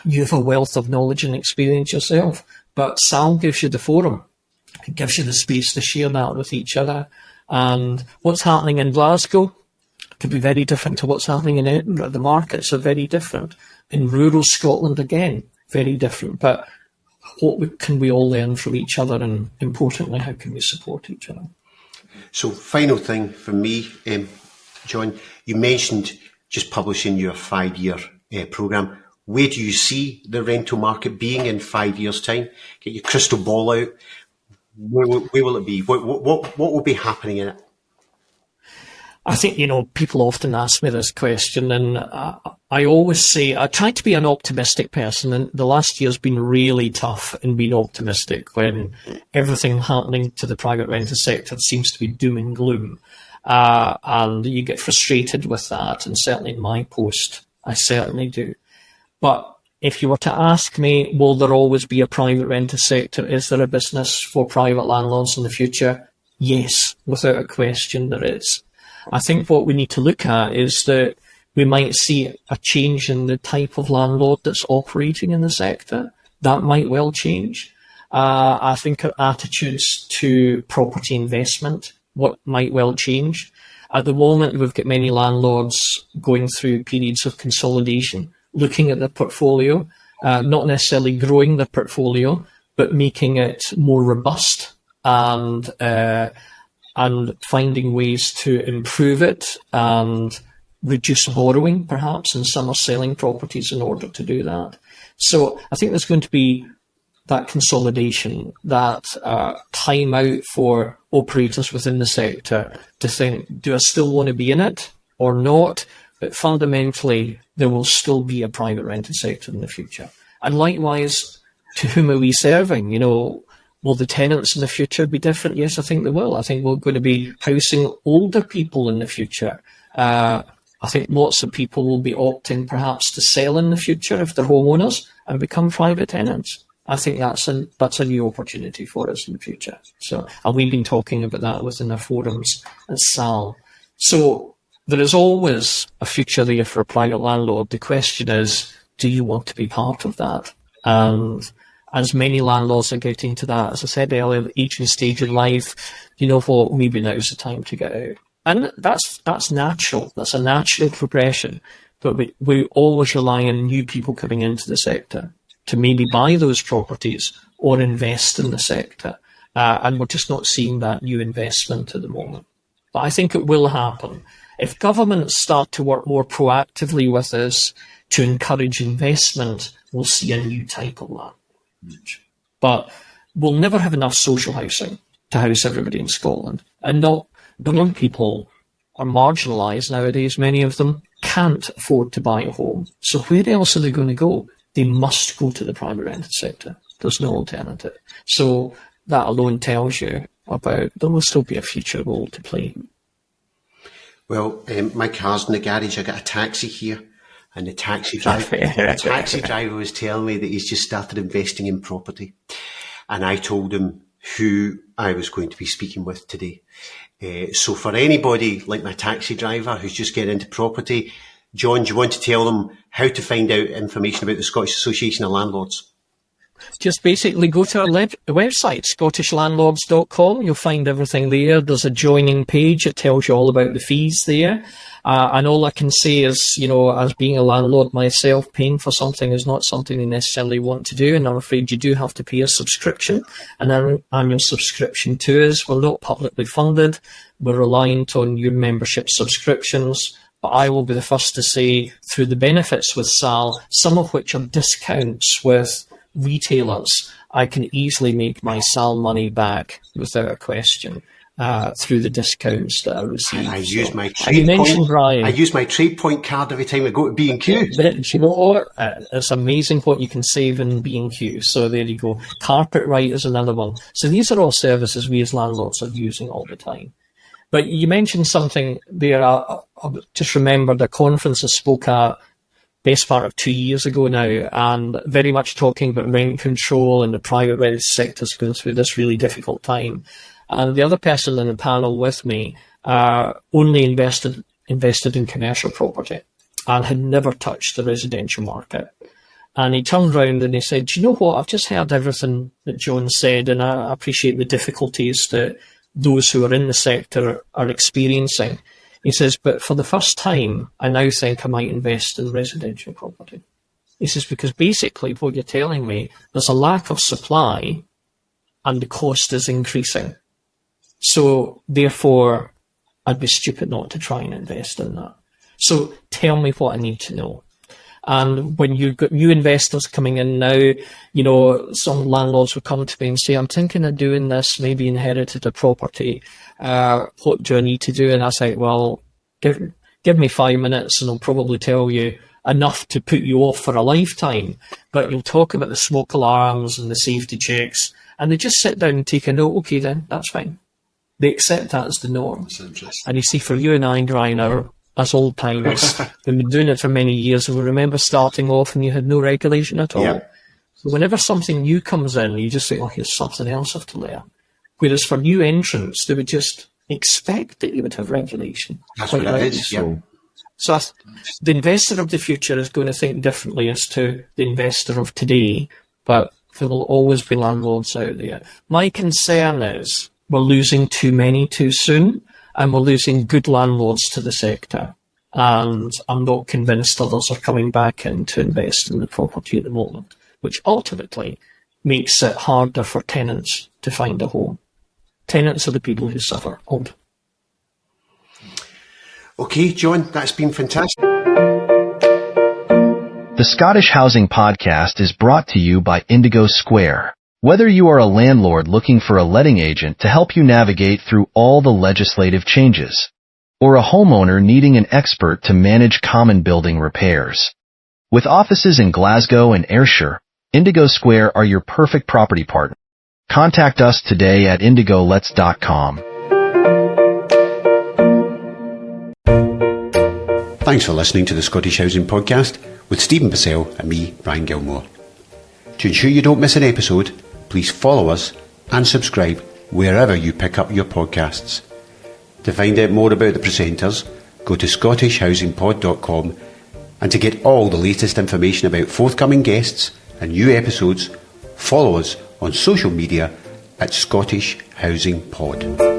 you have a wealth of knowledge and experience yourself, but SAL gives you the forum. It gives you the space to share that with each other. And what's happening in Glasgow could be very different to what's happening in Edinburgh. The markets are very different. In rural Scotland, again, very different. But what can we all learn from each other? And importantly, how can we support each other? So final thing for me, John, you mentioned just publishing your 5-year programme. Where do you see the rental market being in 5 years' time? Get your crystal ball out. Where will it be? What will be happening in it? I think, people often ask me this question, and I always say I try to be an optimistic person, and the last year's been really tough in being optimistic when everything happening to the private rental sector seems to be doom and gloom. And you get frustrated with that, and certainly in my post, I certainly do. But if you were to ask me, will there always be a private rental sector? Is there a business for private landlords in the future? Yes, without a question there is. I think what we need to look at is that we might see a change in the type of landlord that's operating in the sector. That might well change. I think our attitudes to property investment, what might well change. At the moment, we've got many landlords going through periods of consolidation, looking at their portfolio, not necessarily growing their portfolio, but making it more robust and finding ways to improve it and reduce borrowing, perhaps, and some are selling properties in order to do that. So I think there's going to be that consolidation, that time out for operators within the sector to think, do I still want to be in it or not? But fundamentally, there will still be a private rented sector in the future. And likewise, to whom are we serving? Will the tenants in the future be different? Yes, I think they will. I think we're going to be housing older people in the future. I think lots of people will be opting perhaps to sell in the future if they're homeowners and become private tenants. I think that's a new opportunity for us in the future. So, and we've been talking about that within our forums at SAL. So there is always a future there for a private landlord. The question is, do you want to be part of that? And as many landlords are getting to that, as I said earlier, each stage in life, you know what, maybe now's the time to get out. And that's natural. That's a natural progression. But we always rely on new people coming into the sector to maybe buy those properties or invest in the sector. And we're just not seeing that new investment at the moment. But I think it will happen. If governments start to work more proactively with us to encourage investment, we'll see a new type of land. But we'll never have enough social housing to house everybody in Scotland. And young people are marginalised nowadays. Many of them can't afford to buy a home. So where else are they going to go? They must go to the private rented sector. There's no alternative. So that alone tells you about there will still be a future role to play. Well, my car's in the garage. I got a taxi here, and the taxi driver was telling me that he's just started investing in property. And I told him who I was going to be speaking with today. So for anybody like my taxi driver who's just getting into property, John, do you want to tell them how to find out information about the Scottish Association of Landlords? Just basically go to our website, scottishlandlords.com. You'll find everything there. There's a joining page. It tells you all about the fees there. And all I can say is, you know, as being a landlord myself, paying for something is not something you necessarily want to do. And I'm afraid you do have to pay a subscription, an annual subscription to us. We're not publicly funded. We're reliant on your membership subscriptions. But I will be the first to say, through the benefits with SAL, some of which are discounts with retailers, I can easily make my SAL money back without a question through the discounts that I receive. I use my trade point card every time I go to B&Q. But you know what? It's amazing what you can save in B&Q. So there you go. Carpetright is another one. So these are all services we as landlords are using all the time. But you mentioned something there. I just remembered a conference I spoke at best part of 2 years ago now, and very much talking about rent control and the private rented sectors going through this really difficult time. And the other person in the panel with me only invested in commercial property and had never touched the residential market. And he turned around and he said, "Do you know what? I've just heard everything that John said, and I appreciate the difficulties that those who are in the sector are experiencing." He says, "But for the first time, I now think I might invest in residential property." He says, "Because basically what you're telling me, there's a lack of supply and the cost is increasing. So therefore, I'd be stupid not to try and invest in that. So tell me what I need to know." And when you've got new investors coming in now, you know, some landlords will come to me and say, "I'm thinking of doing this, maybe inherited a property. What do I need to do?" And I say, "Well, give me 5 minutes and I'll probably tell you enough to put you off for a lifetime." But you'll talk about the smoke alarms and the safety checks, and they just sit down and take a note. "Okay, then, that's fine." They accept that as the norm. That's interesting. And you see, for you and I, Brian, us old timers, we've been doing it for many years, and we remember starting off and you had no regulation at all. Yeah. So whenever something new comes in, you just say, "Oh, here's something else I have to learn." Whereas for new entrants, they would just expect that you would have regulation. That's Quite what right. it is, yeah. So the investor of the future is going to think differently as to the investor of today, but there will always be landlords out there. My concern is we're losing too many too soon, and we're losing good landlords to the sector. And I'm not convinced others are coming back in to invest in the property at the moment, which ultimately makes it harder for tenants to find a home. Tenants are the people who suffer. Okay, John, that's been fantastic. The Scottish Housing Podcast is brought to you by Indigo Square. Whether you are a landlord looking for a letting agent to help you navigate through all the legislative changes, or a homeowner needing an expert to manage common building repairs. With offices in Glasgow and Ayrshire, Indigo Square are your perfect property partner. Contact us today at indigolets.com. Thanks for listening to the Scottish Housing Podcast with Stephen Bissell and me, Brian Gilmore. To ensure you don't miss an episode, please follow us and subscribe wherever you pick up your podcasts. To find out more about the presenters, go to scottishhousingpod.com, and to get all the latest information about forthcoming guests and new episodes, follow us on social media at Scottish Housing Pod.